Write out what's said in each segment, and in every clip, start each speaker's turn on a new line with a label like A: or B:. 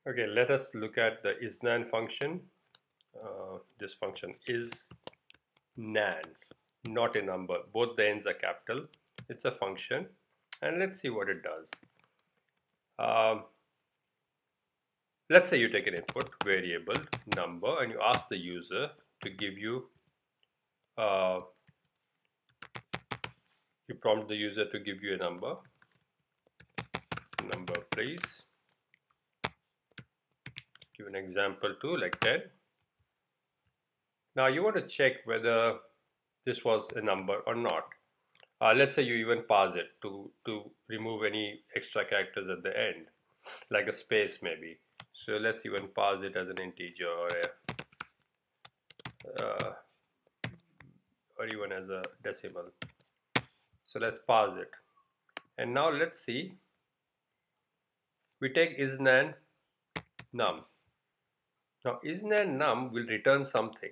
A: Okay, let us look at the Isnan function. This function is nan, not a number. Both the ends are capital. It's a function, and let's see what it does. Um, let's say you take an input variable number and you ask the user to give you, uh, you prompt the user to give you a number please. Give an example too, like 10. Now you want to check whether this was a number or not. Let's say you even parse it to remove any extra characters at the end, like a space maybe. So let's even parse it as an integer or even as a decimal. So let's parse it. And now let's see. We take isnan num. Now isnan num will return something.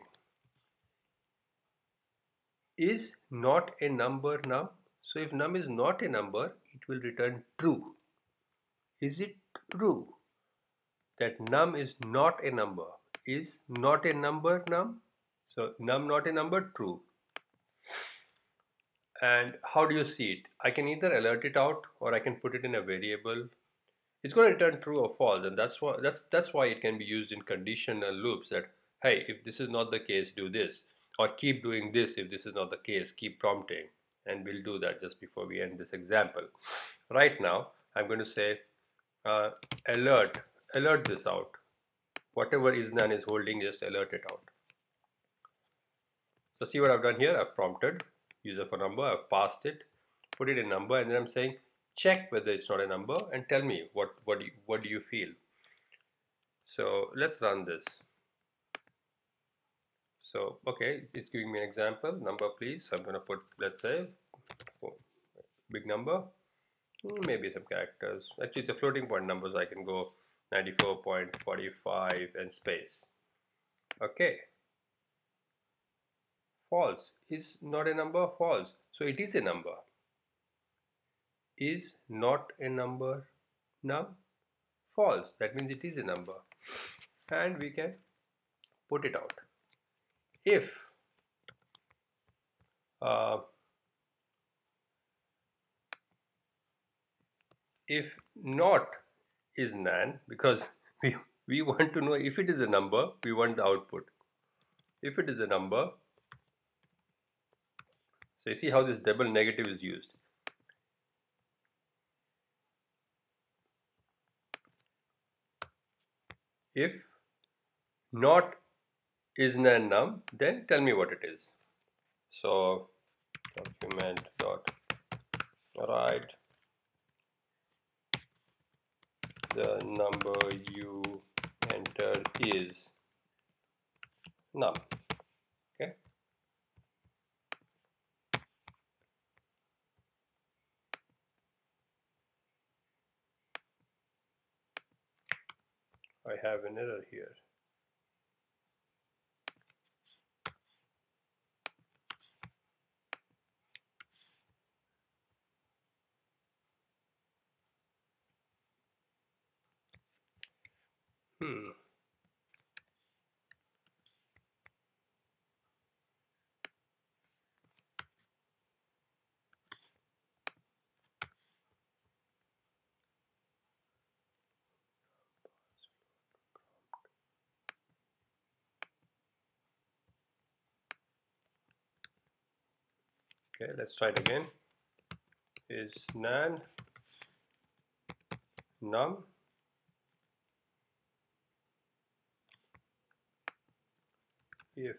A: Is not a number num? So if num is not a number, it will return true. Is it true that num is not a number? Is not a number num? So num not a number, true. And how do you see it? I can either alert it out or I can put it in a variable. It's going to return true or false, and that's why it can be used in conditional loops. That hey, if this is not the case, do this, or keep doing this if this is not the case. Keep prompting, and we'll do that just before we end this example. Right now, I'm going to say alert this out. Whatever isnan is holding, just alert it out. So see what I've done here. I've prompted user for number. I've passed it, put it in number, and then I'm saying check whether it's not a number and tell me what do you feel. So let's run this. So okay, it's giving me an example. Number please. So I'm going to put, let's say, big number, maybe some characters. Actually, it's a floating point number, so I can go 94.45 and space. Okay. False. Is not a number, false. So it is a number. Is not a number num? False. That means it is a number. And we can put it out. If not is nan, because we want to know if it is a number, we want the output. If it is a number, so you see how this double negative is used. If not is nan num, then tell me what it is. So document dot write the number you enter is num. Okay. I have an error here. Okay, let's try it again. Is nan num? If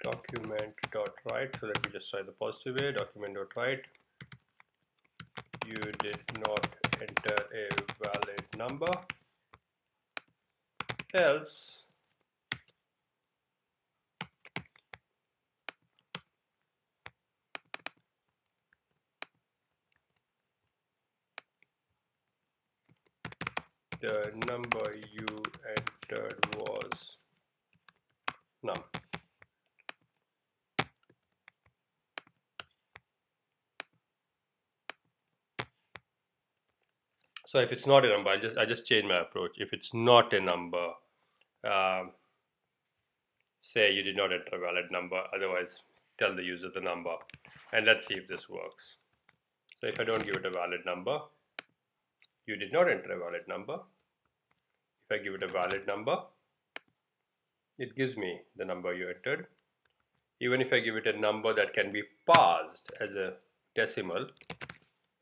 A: document dot write, so let me just try the positive way. Document dot write, you did not enter a valid number, else the number you entered was num. So if it's not a number, I just change my approach. If it's not a number, um, say you did not enter a valid number, otherwise tell the user the number, and let's see if this works. So if I don't give it a valid number, you did not enter a valid number. If I give it a valid number, it gives me the number you entered. Even if I give it a number that can be parsed as a decimal,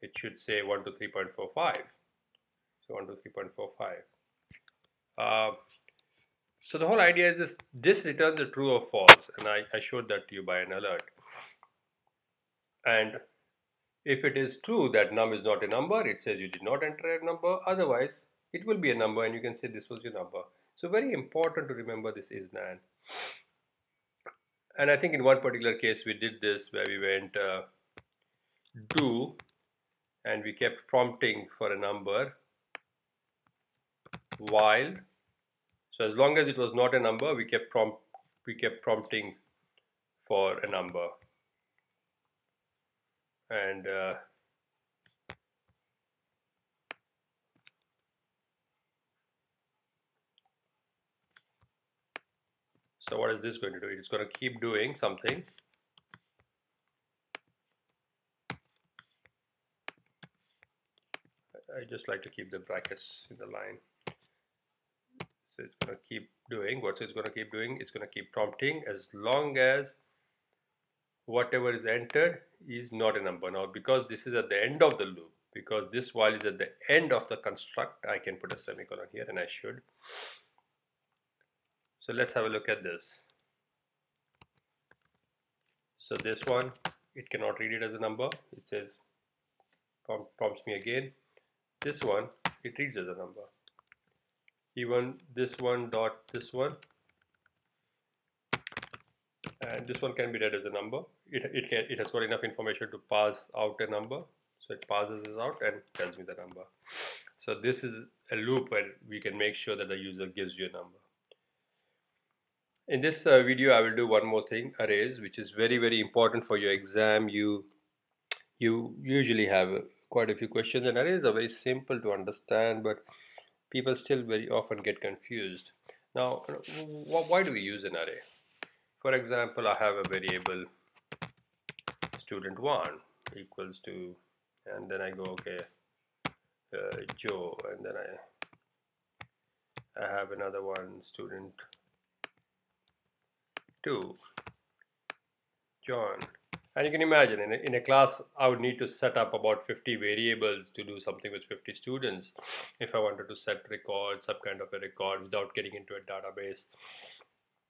A: it should say 123.45. So 123.45. So the whole idea is this returns a true or false, and I showed that to you by an alert. And if it is true that num is not a number, it says you did not enter a number. Otherwise, it will be a number, and you can say this was your number. So very important to remember this Isnan. And I think in one particular case we did this where we went do, and we kept prompting for a number while. So as long as it was not a number, we kept prompting for a number. And so what is this going to do? It's going to keep doing something. I just like to keep the brackets in the line. So it's going to keep doing what it's going to keep doing. It's going to keep prompting as long as whatever is entered is not a number. Now, because this is at the end of the loop, because this while is at the end of the construct, I can put a semicolon here, and I should. So let's have a look at this. So this one, it cannot read it as a number. It says, prompts me again. This one, it reads as a number. Even this one dot this one, and this one can be read as a number. It has got enough information to parse out a number. So it parses this out and tells me the number. So this is a loop where we can make sure that the user gives you a number. In this video, I will do one more thing, arrays, which is very, very important for your exam. You usually have quite a few questions, and arrays are very simple to understand, but people still very often get confused. Now, why do we use an array? For example, I have a variable student1 equals to, and then I go, okay, Joe, and then I have another one, student2, John. And you can imagine in a class I would need to set up about 50 variables to do something with 50 students if I wanted to set records, some kind of a record without getting into a database,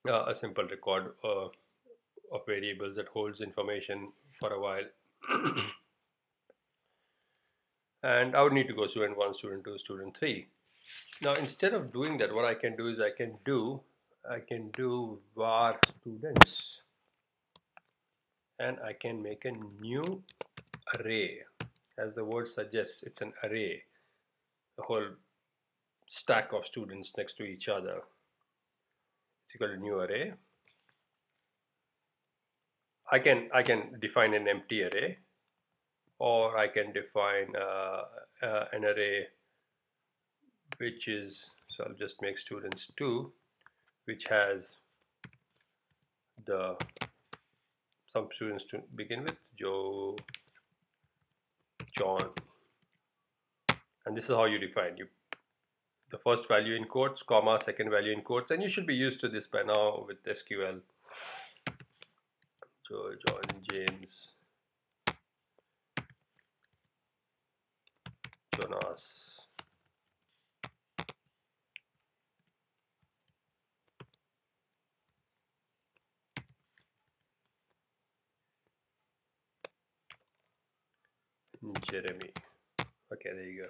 A: a simple record of variables that holds information for a while. And I would need to go student1, student2, student3. Now instead of doing that, what I can do is I can do var students, and I can make a new array. As the word suggests, it's an array, a whole stack of students next to each other. It's equal to new array. I can define an empty array, or I can define an array which is, so I'll just make students2, which has some students to begin with, Joe, John, and this is how you define the first value in quotes, comma, second value in quotes, and you should be used to this by now with SQL. Joe, John, James, Jonas, Jeremy. Okay, there you go.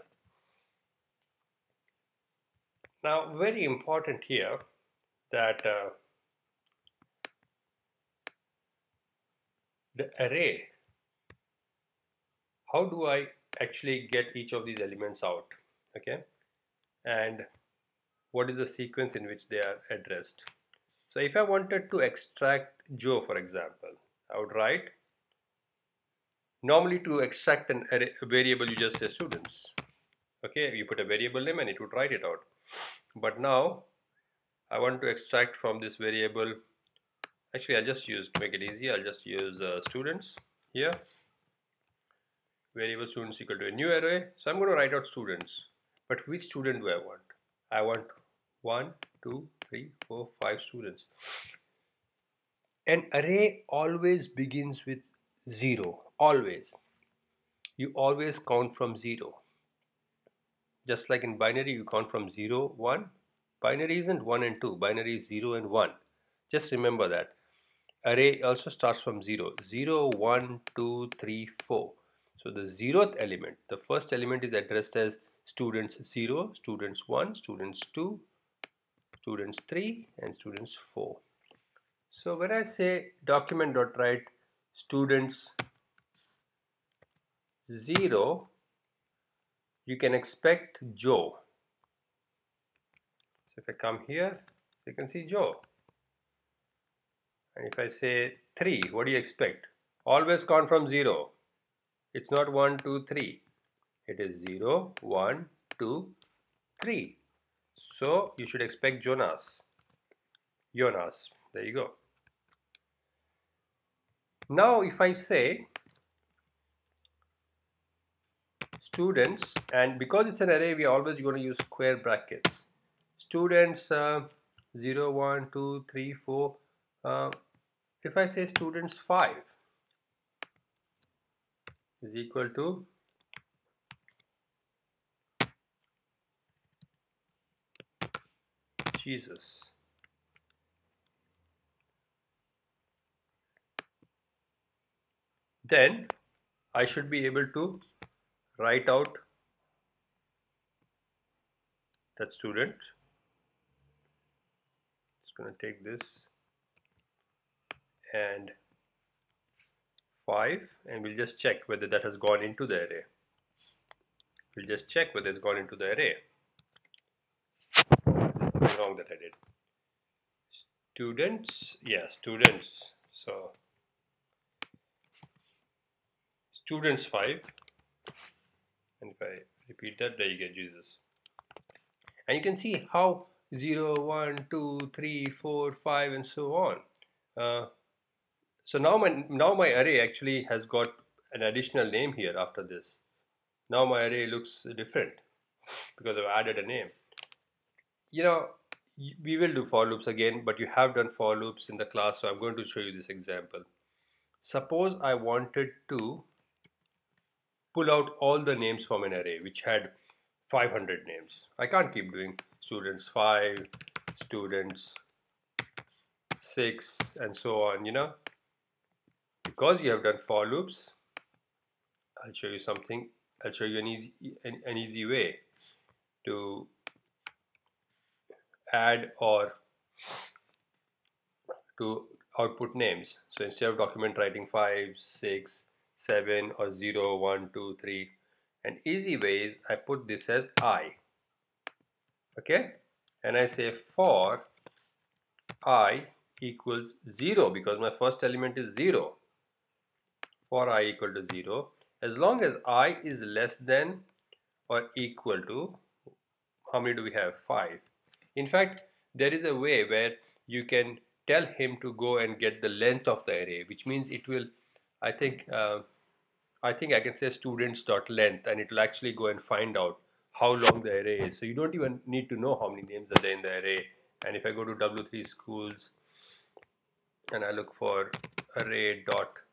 A: Now, very important here that the array, how do I actually get each of these elements out? Okay, and what is the sequence in which they are addressed. So if I wanted to extract Joe, for example, I would write, normally to extract an array, a variable, you just say students. Okay, you put a variable name and it would write it out. But now I want to extract from this variable, actually I'll just use, to make it easy, I'll just use students here. Variable students equal to a new array. So I'm going to write out students. But which student do I want? I want 1, 2, 3, 4, 5 students. An array always begins with 0. Always. You always count from 0. Just like in binary, you count from 0, 1. Binary isn't 1 and 2. Binary is 0 and 1. Just remember that. Array also starts from 0. 0, 1, 2, 3, 4. So the 0th element, the first element is addressed as students 0, students 1, students 2, students 3, and students 4. So when I say document.write students 0, you can expect Joe. So if I come here, you can see Joe. And if I say 3, what do you expect? Always count from 0. It's not 1, 2, 3. It is 0, 1, 2, 3. So you should expect Jonas. Jonas. There you go. Now if I say students, and because it's an array, we are always going to use square brackets. Students 0, 1, 2, 3, 4. If I say students 5 is equal to Jesus. Then I should be able to write out that student. It's going to take this and 5, and we'll just check whether that has gone into the array. We'll just check whether it's gone into the array. Something wrong that I did. Students, yeah, students. So students 5, and if I repeat that, there you get Jesus. And you can see how 0, 1, 2, 3, 4, 5, and so on. So now my array actually has got an additional name here after this. Now my array looks different because I've added a name. You know, we will do for loops again, but you have done for loops in the class, so I'm going to show you this example. Suppose I wanted to pull out all the names from an array which had 500 names. I can't keep doing students 5, students 6, and so on, you know. Because you have done for loops, I'll show you something. I'll show you an easy way to add or to output names. So instead of document writing 5, 6, 7 or 0, 1, 2, 3, an easy way is I put this as I. Okay, and I say for I equals 0 because my first element is 0. For I equal to 0, as long as I is less than or equal to, how many do we have? 5. In fact, there is a way where you can tell him to go and get the length of the array, which means it will, I think I can say students.length, and it will actually go and find out how long the array is. So you don't even need to know how many names are there in the array. And if I go to W3 schools and I look for array.length,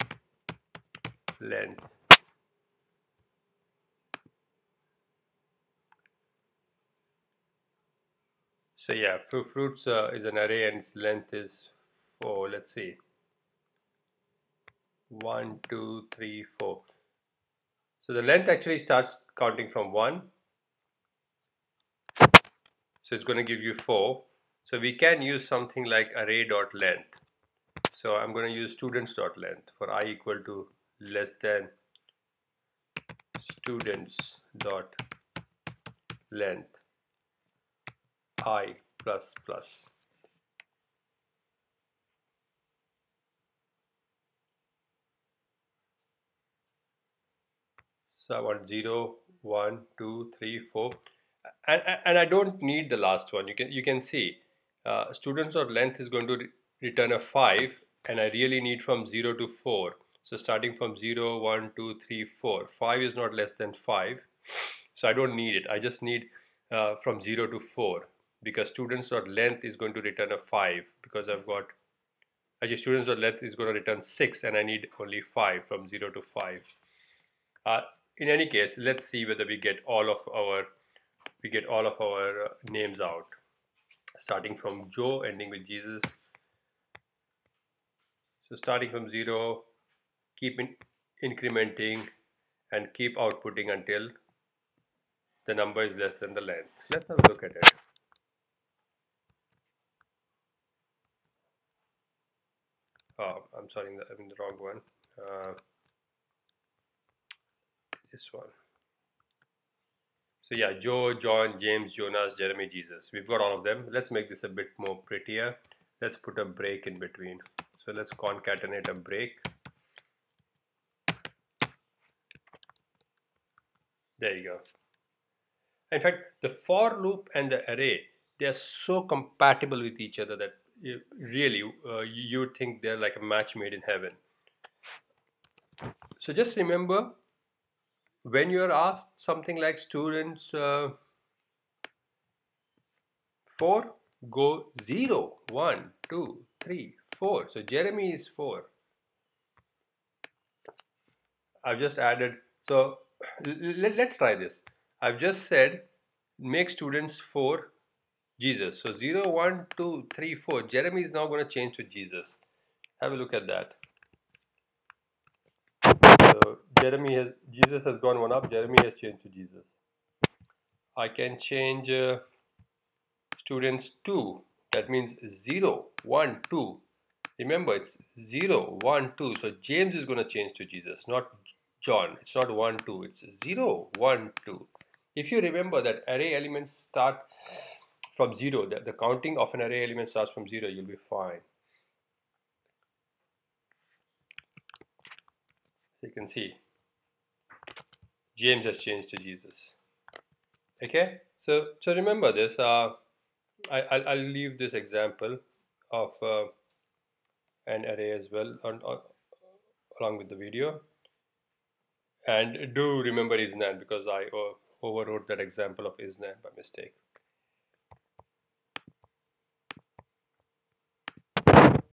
A: so yeah, fruits is an array and its length is 4. Let's see, 1, 2, 3, 4. So the length actually starts counting from 1. So it's going to give you 4. So we can use something like array.length. So I'm going to use students.length for I equal to less than students.length. I plus plus. So I want 0, 1, 2, 3, 4, and I don't need the last one. You can see students of length is going to return a 5, and I really need from 0 to 4. So starting from 0, 1, 2, 3, 4. 5 is not less than 5, so I don't need it. I just need from 0 to 4, because students dot length is going to return a 5, because I've got actually students dot length is going to return 6, and I need only 5 from 0 to 5. Uh, in any case, let's see whether we get all of our names out, starting from Joe, ending with Jesus. So starting from 0, keep incrementing and keep outputting until the number is less than the length. Let's have a look at it. Oh, I'm sorry, I'm in the wrong one. This one. So yeah, Joe, John, James, Jonas, Jeremy, Jesus. We've got all of them. Let's make this a bit more prettier. Let's put a break in between. So let's concatenate a break. There you go. In fact, the for loop and the array, they are so compatible with each other that really you would think they're like a match made in heaven. So just remember, when you are asked something like students 4, go 0, 1, 2, 3, 4. So Jeremy is 4. I've just added, so let's try this. I've just said make students 4 Jesus. So 0, 1, 2, 3, 4. Jeremy is now going to change to Jesus. Have a look at that. So Jesus has gone one up. Jeremy has changed to Jesus. I can change students 2. That means 0, 1, 2. Remember, it's 0, 1, 2. So James is going to change to Jesus, not John. It's not 1, 2. It's 0, 1, 2. If you remember that array elements start from 0, the counting of an array element starts from 0, you'll be fine. So you can see James has changed to Jesus. Okay, so remember this. I'll leave this example of an array as well along with the video. And do remember Isnan, because I overwrote that example of Isnan by mistake.